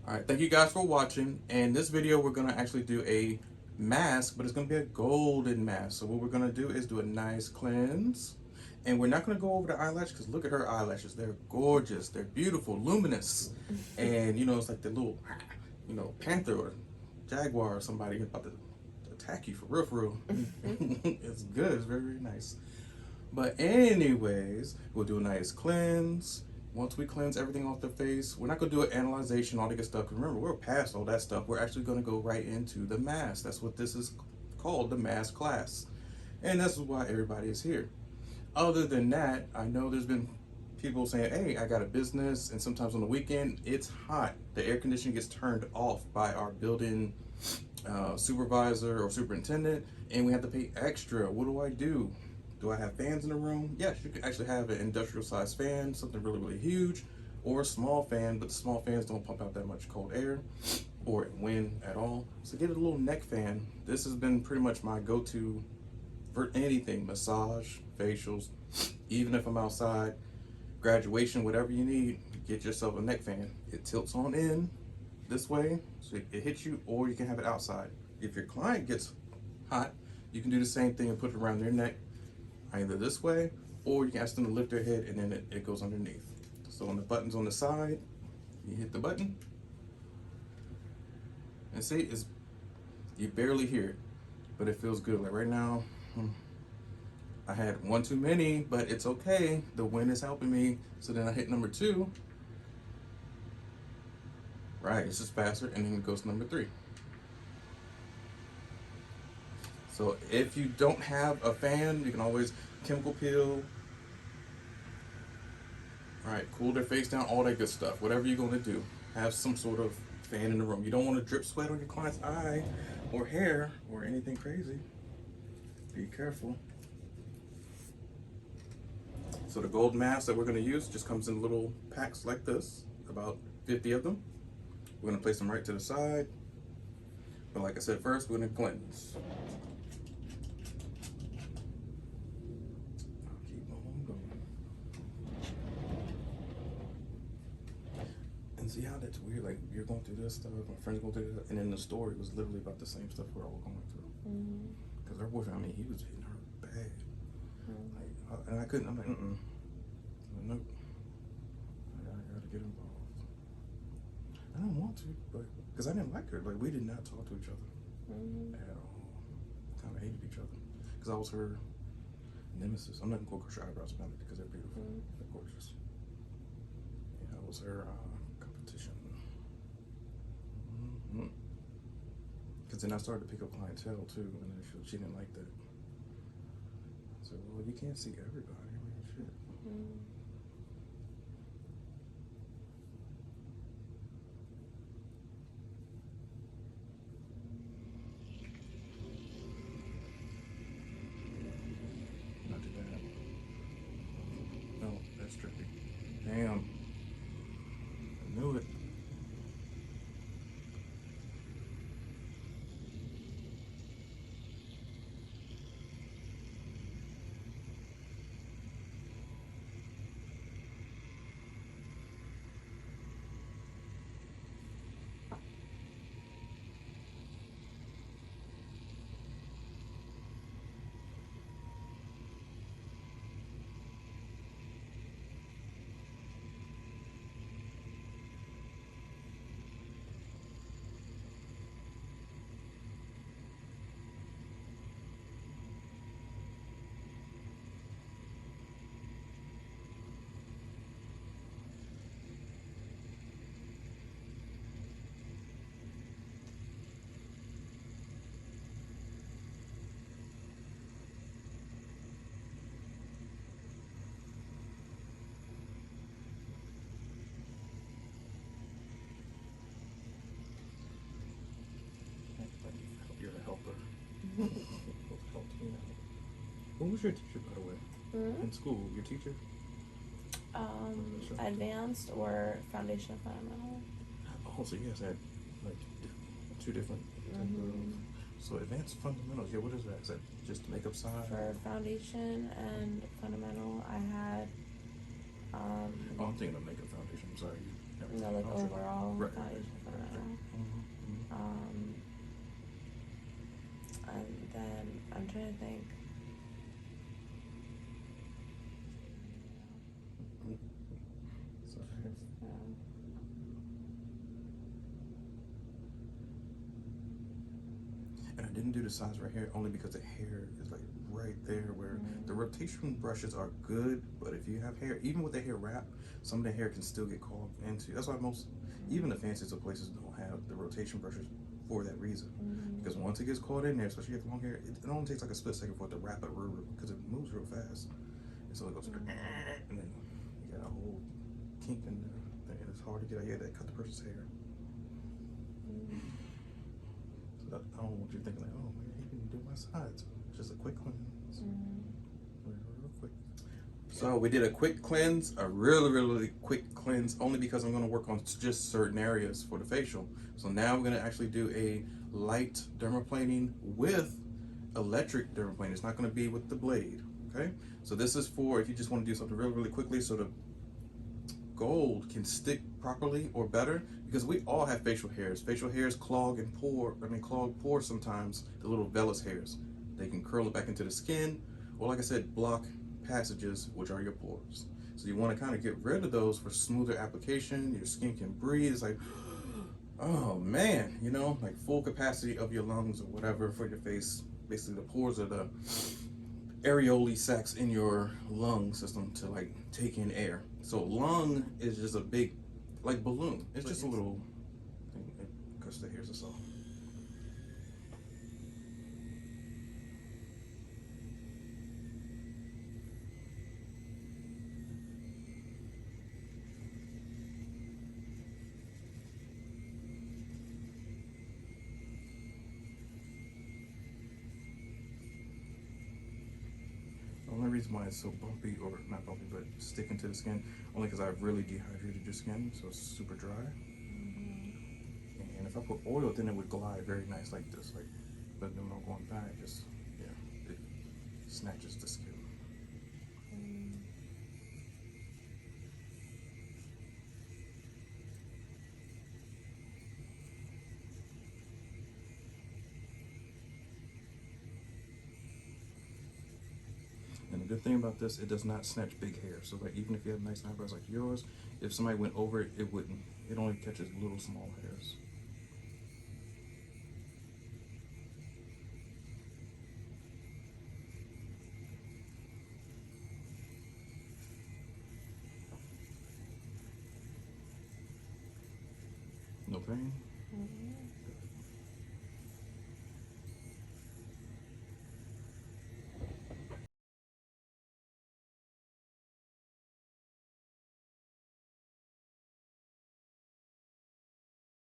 All right, thank you guys for watching. And this video, we're gonna actually do a mask, but it's gonna be a golden mask. So what we're gonna do is do a nice cleanse. And we're not gonna go over the eyelash because look at her eyelashes. They're gorgeous. They're beautiful, luminous. And you know, it's like the little, you know, panther or jaguar or somebody about to attack you for real, for real. It's good. It's very, very nice. But anyways, we'll do a nice cleanse. Once we cleanse everything off the face, we're not going to do an analyzation, all the good stuff. 'Cause remember, we're past all that stuff. We're actually going to go right into the mask. That's what this is called, the mask class. And this is why everybody is here. Other than that, I know there's been people saying, hey, I got a business, and sometimes on the weekend, it's hot. The air conditioning gets turned off by our building supervisor or superintendent, and we have to pay extra. What do I do? Do I have fans in the room? Yes, you can actually have an industrial sized fan, something really, really huge, or a small fan, but the small fans don't pump out that much cold air or wind at all. So get a little neck fan. This has been pretty much my go-to for anything, massage, facials, even if I'm outside, graduation, whatever you need, get yourself a neck fan. It tilts on in this way, so it hits you, or you can have it outside. If your client gets hot, you can do the same thing and put it around their neck, either this way, or you can ask them to lift their head and then it goes underneath. So on the buttons on the side, you hit the button, and see, you barely hear it, but it feels good. Like right now, I had one too many, but it's okay. The wind is helping me. So then I hit number 2. Right, it's just faster, and then it goes to number 3. So if you don't have a fan, you can always chemical peel. All right, cool their face down, all that good stuff. Whatever you're going to do, have some sort of fan in the room. You don't want to drip sweat on your client's eye or hair or anything crazy. Be careful. So the gold mask that we're going to use just comes in little packs like this, about 50 of them. We're going to place them right to the side. But like I said, first we're going to cleanse. See how that's weird? Like you're going through this stuff, my friend's going through this, and then the story was literally about the same stuff we're all going through. Because her boyfriend, I mean, he was hitting her bad. Like, and I couldn't. I'm like, nope. I gotta get involved. I don't want to, but because I didn't like her. Like we did not talk to each other at all. Kind of hated each other because I was her nemesis. I'm not gonna go crush her eyebrows about it because they're beautiful, they're gorgeous. Yeah, I was her. Because then I started to pick up clientele too, and then she didn't like that. I said, well, you can't see everybody. I mean, shit. Not too bad. No, that's tricky. Damn. I knew it. You're a helper. Who was your teacher, by the way? In school, your teacher? Advanced or foundation fundamental. Oh, so you guys had like 2 different. So advanced fundamentals. Yeah, what is that? Is that just makeup side? For foundation and fundamental, I had. Oh, I'm thinking of makeup foundation. I'm sorry. No, like overall foundation fundamental. trying to think. Sorry. And I didn't do the size right here only because the hair is like right there where the rotation brushes are good, but if you have hair, even with the hair wrap, some of the hair can still get caught into. That's why most, even the fanciest of places don't have the rotation brushes for that reason. Because once it gets caught in there, especially if you have long hair, it only takes like a split second for it to wrap it because it moves real fast. And so it goes, and then you got a whole kink in there, and it's hard to get out. Yeah, that cut the person's hair. So I don't want you thinking like, oh man, he didn't do my sides. Just a quick cleanse. Real quick. So we did a quick cleanse, a really quick cleanse, only because I'm going to work on just certain areas for the facial. So now we're going to actually do a light dermaplaning with electric dermaplaning. It's not going to be with the blade. Okay. So this is for if you just want to do something really quickly, so the gold can stick properly or better, because we all have facial hairs. Facial hairs clog and clog pores sometimes, the little vellus hairs. They can curl it back into the skin, or like I said, block passages, which are your pores. So you want to kind of get rid of those for smoother application. Your skin can breathe. It's like, oh man, you know, like full capacity of your lungs or whatever for your face. Basically the pores are the areola sacs in your lung system to like take in air. So lung is just a big, like balloon. It's just a little thing. Because here's the song. The only reason why it's so bumpy, or not bumpy, but sticking to the skin, only because I've really dehydrated your skin, so it's super dry. And if I put oil, then it would glide very nice like this, like. But then when I'm going back, just yeah, it snatches the skin. And the good thing about this, it does not snatch big hair. So like even if you have nice eyebrows like yours, if somebody went over it, it wouldn't. It only catches little small hairs. No pain?